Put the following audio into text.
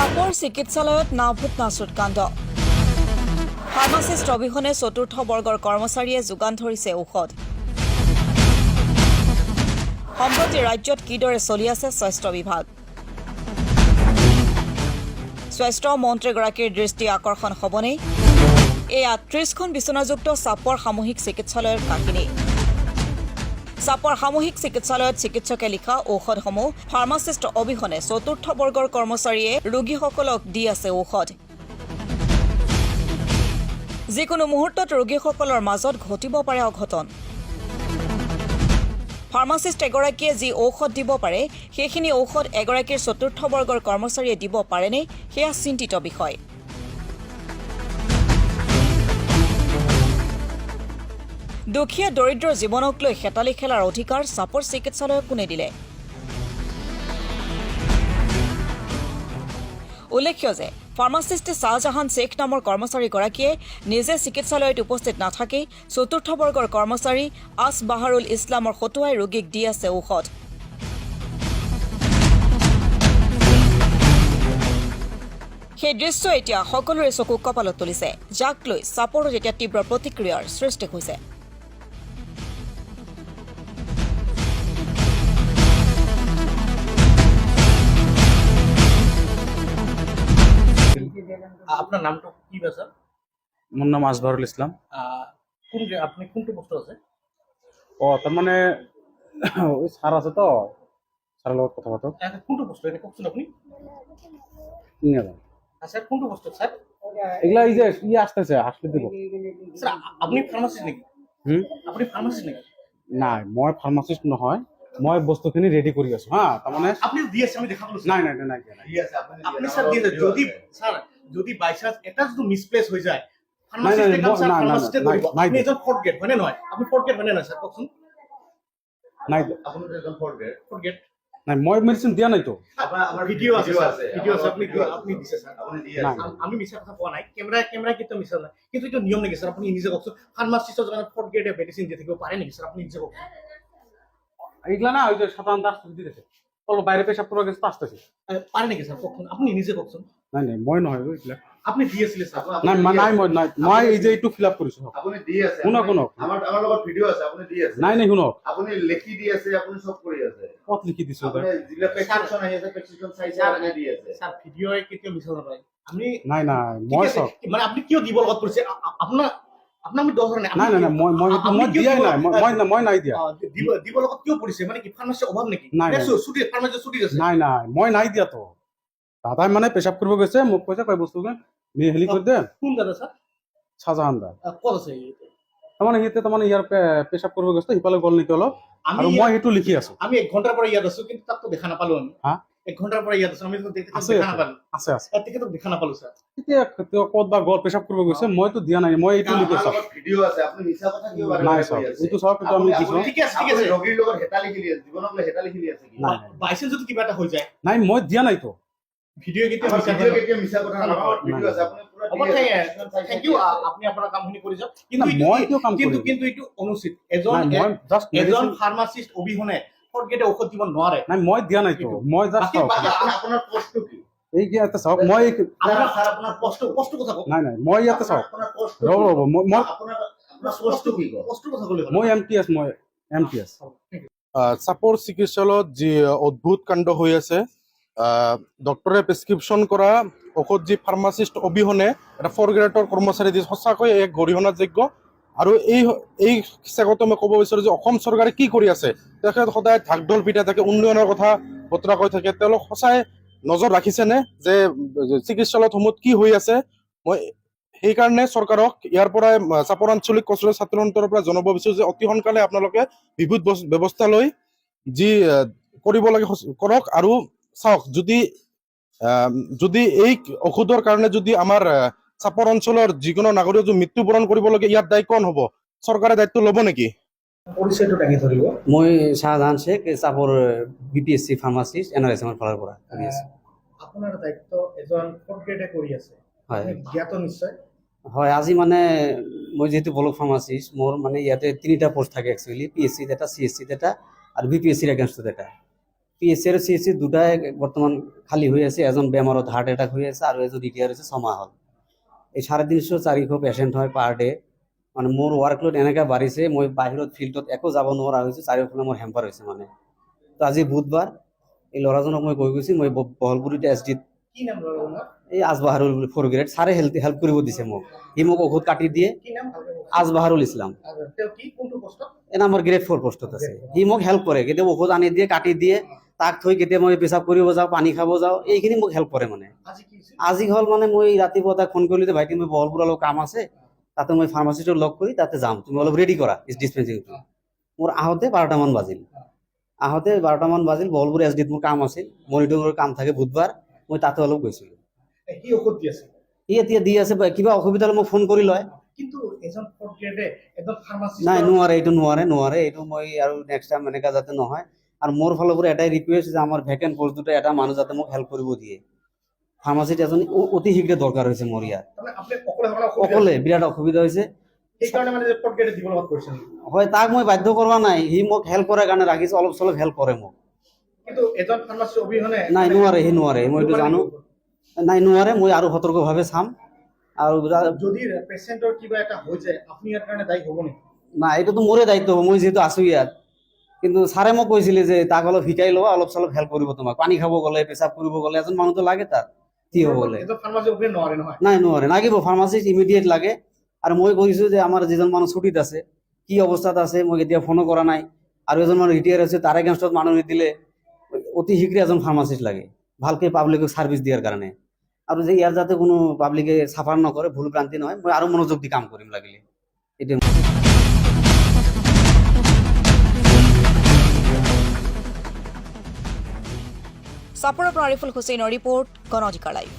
চাপৰ চিকিৎসালয়ত নাভূত নাচুত কাণ্ড ফাৰ্মাচিষ্ট অবিহনে চতুৰ্থ বৰ্গৰ কৰ্মচাৰীয়ে যোগান ধৰিছে ঔষধ সম্প্ৰতি ৰাজ্যত কিদৰে চলি আছে স্বাস্থ্য বিভাগ স্বাস্থ্য মন্ত্ৰীগৰাকীৰ দৃষ্টি আকৰ্ষণ হ'বনে এয়া ৩০খন বিচনাযুক্ত চাপৰ সামূহিক চিকিৎসালয়ৰ কাহিনী চাপৰ সামূহিক চিকিৎসালয়ত চিকিৎসকে লিখা ঔষধসমূহ ফাৰ্মাচিষ্ট অবিহনে চতুৰ্থ বৰ্গৰ কৰ্মচাৰীয়ে ৰোগীসকলক দি আছে ঔষধ যিকোনো মুহূৰ্তত ৰোগীসকলৰ মাজত ঘটিব পাৰে অঘটন ফাৰ্মাচিষ্ট এগৰাকীয়ে যি ঔষধ দিব পাৰে সেইখিনি ঔষধ এগৰাকীৰ চতুৰ্থ বৰ্গৰ কৰ্মচাৰীয়ে দিব পাৰেনে সেয়া চিন্তিত বিষয় দুখীয়া দৰিদ্ৰৰ জীৱনক লৈ হেতালি খেলাৰ অধিকাৰ চাপৰ চিকিৎসালয়ক কোনে দিলে উল্লেখ্য যে ফাৰ্মাচিষ্ট শাহজাহান শেখ নামৰ কৰ্মচাৰীগৰাকীয়ে নিজে চিকিৎসালয়ত উপস্থিত নাথাকি চতুৰ্থ বৰ্গৰ কৰ্মচাৰী আছ বাহাৰুল ইছলামৰ হতুৱাই ৰোগীক দি আছে ঔষধ সেই দৃশ্য এতিয়া সকলোৰে চকু কপালত তুলিছে যাক লৈ চাপৰত এতিয়া তীব্ৰ প্ৰতিক্ৰিয়াৰ সৃষ্টি হৈছে আপনার নামটা কি স্যার মোর নাম আসবারুল ইসলাম আপনি কোনটা পোস্ট আছে ও তার মানে ওই স্যার আছে তো স্যারের লগত কথা বলতো কোনটা পোস্ট এটা কোশ্চেন আপনি স্যার কোনটা পোস্ট স্যার এগুলা এই যে আসতেছে আসলে দিব স্যার আপনি ফার্মাসিস্ট নাকি আপনি ফার্মাসিস্ট নাকি না মই ফার্মাসিস্ট নহয় মই বস্তুখিনি রেডি কৰি আছো হ্যাঁ তার মানে আপনি দিয়েছে আমি দেখা বলছি নাই নাই নাই আপনি স্যার দিয়েছে যদি স্যার যদি বাই চান্স এটা যদি মিসপ্লেস হয়ে যায় নাই, নাই, ফার্মাসিস্টে নাই, করব নাই, আপনি একজন ফরগেট মানে নয় আপনি ফরগেট মানে না স্যার কখন নাই আপনি একজন ফরগেট নাই মই মেডিসিন দিয়া নাই তো আমার ভিডিও আছে ভিডিও আছে আপনি দিছে স্যার আপনি দিয়ে না, আমি মিছা কথা কোৱা নাই ক্যামেৰা কিন্তু মিছা নাই কিন্তু এটা নিয়ম নাকি স্যাৰ আপনি নিজে কওকচোন ফাৰ্মাসিস্টৰ জন্য ফৰগেট মেডিসিন দিয়ে থাকিব পাৰে নেকি স্যাৰ আপনি নিজে কওকচোন এগুলা না ওই যে সাধাৰণত আসতে দিতেছে চলো বাইৰে পেশাব কৰে গেছে তো আসতেছে পাৰে নেকি স্যার কখন আপনি নিজে কওকচোন নাই নাই মই নহয় এগুলা আপনি দিয়েছিলেন স্যার নাই নাই মই এই যে একটু ফিল আপ কৰিছো আপুনি দি আছে শুনক আমাৰ লগত ভিডিও আছে আপুনি দি আছে নাই নাই শুনক আপুনি লিখি দি আছে আপুনি সব কৰি আছে কত লিখি দিছো আপুনি যিলা প্ৰেসক্ৰিপচন আহি আছে প্ৰেসক্ৰিপচন চাইছে আপুনি দি আছে স্যার ভিডিও কেতিয়া মিছা নাপায় আপনি নাই নাই মই সব মানে আপনি কিয় দিব লগত কৰিছে আপোনাৰ আপোনাক আমি দহৰ নাই নাই নাই নাই মই দিয়াই নাই মই নাই দিয়া দিব লগত কিয় পৰিছে মানে কি ফাৰ্মাসিৰ অভাৱ নেকি নাই, নাই। ছুটি ফাৰ্মাসি ছুটি আছে নাই নাই মই নাই দিয়া তো দাদাই মানে পেশাব কৰিব গৈছে মোক কৈছে কয় বস্তু হেলি কৰি দে কোন দাদা স্যাৰ শাহজাহান দা ক'ত আছে তাৰমানে সিহঁতে তাৰমানে ইয়াৰ পেশাব কৰিব গৈছে সিফালে গ'ল নেকি অলপ আৰু মই সেইটো লিখি আছো আমি 1 ঘন্টাৰ পৰা ইয়াত আছো কিন্তু তাকতো দেখা নাপালো আমি হা 1 ঘন্টাৰ পৰা ইয়াত আছো আমি আছে দেখা নাপালো আছে আছে তেখেতক দেখা নাপালো স্যার এতিয়া তেওঁ ক'ত বা গ'ল পেশাব কৰিব গৈছে মইতো দিয়া নাই মই এইটো লিখি আছো ভিডিও আছে আপুনি মিছা কথা কিয় বাৰে নাই বাৰে সব কৈ আছে এইটো সব কিন্তু আমি দিছো ঠিক আছে ঠিক আছে ৰোগীৰ লগত হেতালি খেলি আছে জীৱনক লৈ হেতালি খেলি আছে কি নাই বাইচেন্স যদি কিবা এটা হৈ যায় নাই মই দিয়া নাই তো ভিডিও কেতিয়া আমাৰ মিছা ভিডিও কেতিয়া মিছা কথা নহয় ভিডিও আছে আপুনি পুৰা হ'ব থেংক ইউ আপুনি আপোনাৰ কামখিনি কৰি যাওক কিন্তু না, মই কিয় কাম কিন্তু কৰিম? কিন্তু এইটো অনুচিত এজন নাই মই জাষ্ট এজন ফাৰ্মাসিষ্ট অবিহনে ফৰগেটে ঔষধ দিব নোৱাৰে নাই মই দিয়া নাই তো মই জাষ্ট আপোনাৰ পোষ্টটো কি এই কি এটা চাওক মই আপোনাৰ আপোনাৰ কষ্ট কথা কওক নাই নাই মই ইয়াতে চাওক আপোনাৰ পোষ্ট ৰ'ব ৰ'ব মই আপোনাৰ পোষ্টটো কি কয় কষ্ট কথা ক'লে হ'ল মই এমটিএছ চাপৰ চিকিৎসালয়ত যি অদ্ভুত কাণ্ড হৈ আছে ডক্টৰে প্ৰেছক্ৰিপশ্যন কৰা ঔষধ যি ফাৰ্মাচিষ্ট অবিহনে এটা ফ'ৰ গ্ৰেডৰ কৰ্মচাৰী দি সঁচাকৈ এক গৰিহণাযোগ্য আৰু এই চেগতে মই ক'ব বিচাৰোঁ যে অসম চৰকাৰে কি কৰি আছে তেখেত সদায় ঢাকঢোল পিটাই থাকে উন্নয়নৰ কথা বতৰা কৈ থাকে তেওঁলোক সঁচাই নজৰ ৰাখিছেনে যে চিকিৎসালয়সমূহত কি হৈ আছে মই সেইকাৰণে চৰকাৰক ইয়াৰ পৰাই চাপৰ আঞ্চলিক কচুৰি ছাত্ৰ সন্থাৰ পৰা জনাব বিচাৰোঁ যে অতি সোনকালে আপোনালোকে বিদ্যুৎ ব্যৱস্থা লৈ যি কৰিব লাগে কৰক আৰু চাওক যদি এই ঔষধৰ কাৰণে যদি আমাৰ চাপৰ অঞ্চলৰ যিকোনো নাগৰিক মৃত্যুবৰণ কৰিব লাগে ইয়াত দায়ী কোন হ'ব চৰকাৰে দায়িত্ব ল'ব নেকি পৰিচয়টো দাঙি ধৰিব মই শাহজাহান শেখ চাপৰ বিপিএসসি ফাৰ্মাচিষ্ট এনআৰএছএমৰ ফালৰ পৰা কৰি আছো আপোনাৰ দায়িত্ব এজন ফৰগেটে কৰি আছে হয় জ্ঞাত নিশ্চয় হয় আজি মানে মই যেহেতু ব্লক ফাৰ্মাচিষ্ট মোৰ মানে ইয়াতে তিনিটা পোষ্ট থাকে একচুৱেলি পিএসসি এটা সিএসসি এটা আৰু বিপিএসসিৰ এগেইনষ্টত এটা PSC আৰু CSC দুটাই বৰ্তমান খালী হৈ আছে। এজন বেমাৰত হাৰ্ট এটাক হৈ আছে আৰু এজন ৰিটায়াৰ হৈছে 6 মাহ হ'ল। এই 350-400 পেচেণ্ট হয় পাৰ ডে। মানে মোৰ ৱৰ্কলোড এনেকৈ বাঢ়িছে, মই বাহিৰত ফিল্ডত একো যাব নোৱাৰা হৈছোঁ, চাৰিওফালে মোৰ হেম্পাৰ হৈছে মানে। তো আজি বুধবাৰ এই ল'ৰাজনক মই কৈ গৈছোঁ, মই বহলগুৰিতে SDত কি নাম ল'ৰাজনৰ? এই আজবাহাৰুল বুলি 4 গ্ৰেড ছাৰে হেল্প কৰিব দিছে মোক। সি মোক ঔষধ কাটি দিয়ে। কি নাম ভালকে কওক। আজবাহাৰুল ইছলাম, আৰু তেওঁ কি কোনটো পোষ্টত? এনে আমাৰ গ্ৰেড 4 পোষ্টত আছে। সি মোক হেল্প কৰে, কেতিয়াবা ঔষধ আনি দিয়ে, কাটি দিয়ে, তাক থৈ কেতিয়াবা মই পেচাব কৰিব যাওঁ, পানী খাব যাওঁ, এইখিনি মোক হেল্প কৰে মানে। আজি কি হৈছে? আজি হ'ল মানে মই ৰাতিপুৱা তাক ফোন কৰিলোঁ যে ভাইটি মই বহলপুৰ অলপ কাম আছে, তাতে মই ফাৰ্মাচিষ্টক লগ কৰি তাতে যাম, তুমি অলপ ৰেডি কৰা ডিছপেঞ্চিংটো। মোৰ আহোঁতে 12টামান বাজিল। আহোঁতে 12টামান বাজিল, বহলপুৰ SDত মোৰ কাম আছিল, মনিটৰৰ কাম থাকে বুধবাৰ, মই তাতে অলপ গৈছিলোঁ। কি ঔষধ দি আছে? সি এতিয়া দি আছে, কিবা অসুবিধা হ'লে মোক ফোন কৰি লয়। কিন্তু এজন ফৰ্থ গ্ৰেডে এজন ফাৰ্মাচিষ্ট নাই নোৱাৰে, এইটো নোৱাৰে, এইটো মই আৰু নেক্সট টাইম এনেকুৱা যাতে নহয়। আৰু মোৰ ফালৰ পৰা এটাই ৰিকুৱেষ্ট যে আমাৰ ভেকেণ্ট পষ্ট দুটা এটা মানুহ যাতে মোক হেল্প কৰিব দিয়ে। ফাৰ্মাচিষ্ট এজন অতি শীঘ্ৰে দৰকাৰ হৈছে মোৰ ইয়াত। তাৰমানে আপুনি অকলে অকলে অসুবিধা অকলে বিৰাট অসুবিধা হৈছে। সেইকাৰণে মানে যে ফৰ্থ গ্ৰেডে দিব লগত কৰিছে নেকি? হয়, তাক মই বাধ্য কৰা নাই, সি মোক হেল্প কৰাৰ কাৰণে ৰাখিছে, অলপ চলপ হেল্প কৰে মোক। কিন্তু এজন ফাৰ্মাচিষ্ট অবিহনে নাই নোৱাৰে, সি নোৱাৰে, মই এইটো জানো। নাই নোৱাৰে, মই আৰু সতৰ্কভাৱে চাম। আৰু যদি পেচেণ্টৰ কিবা এটা হৈ যায় আপুনি ইয়াৰ কাৰণে দায়ী হ'ব নেকি? নাই, এইটোতো মোৰে দায়িত্ব হ'ব, মই যিহেতু আছোঁ ইয়াত। কিন্তু ছাৰে মোক কৈছিলে যে তাক অলপ শিকাই ল'বা, অলপ চলপ হেল্প কৰিব তোমাক। পানী খাব গ'লে, পেচাব কৰিব গ'লে এজন মানুহতো লাগে তাত, কি হ'ব গ'লে। এজন ফাৰ্মাচিষ্ট অবিহনে নোৱাৰে নহয়। নাই নোৱাৰে, লাগিব, ফাৰ্মাচিষ্ট ইমিডিয়েট লাগে। আৰু মই কৈছোঁ যে আমাৰ যিজন মানুহ ছুটিত আছে, কি অৱস্থাত আছে মই কেতিয়া ফোনো কৰা নাই। আৰু এজন মানুহ ৰিটায়াৰ হৈছে, তাৰে এগেইনষ্টত মানুহ নিদিলে, অতি শীঘ্ৰে এজন ফাৰ্মাচিষ্ট লাগে ভালকৈ পাব্লিকক ছাৰ্ভিচ দিয়াৰ কাৰণে। আৰু যে ইয়াৰ যাতে কোনো পাব্লিকে চাফাৰ নকৰে, ভুল ভ্ৰান্তি নহয়, মই আৰু মনোযোগ দি কাম কৰিম লাগিলে এইটো। চাপৰৰ পৰা আৰিফুল হুছেইনৰ ৰিপৰ্ট, গণ অধিকাৰ লাইভ।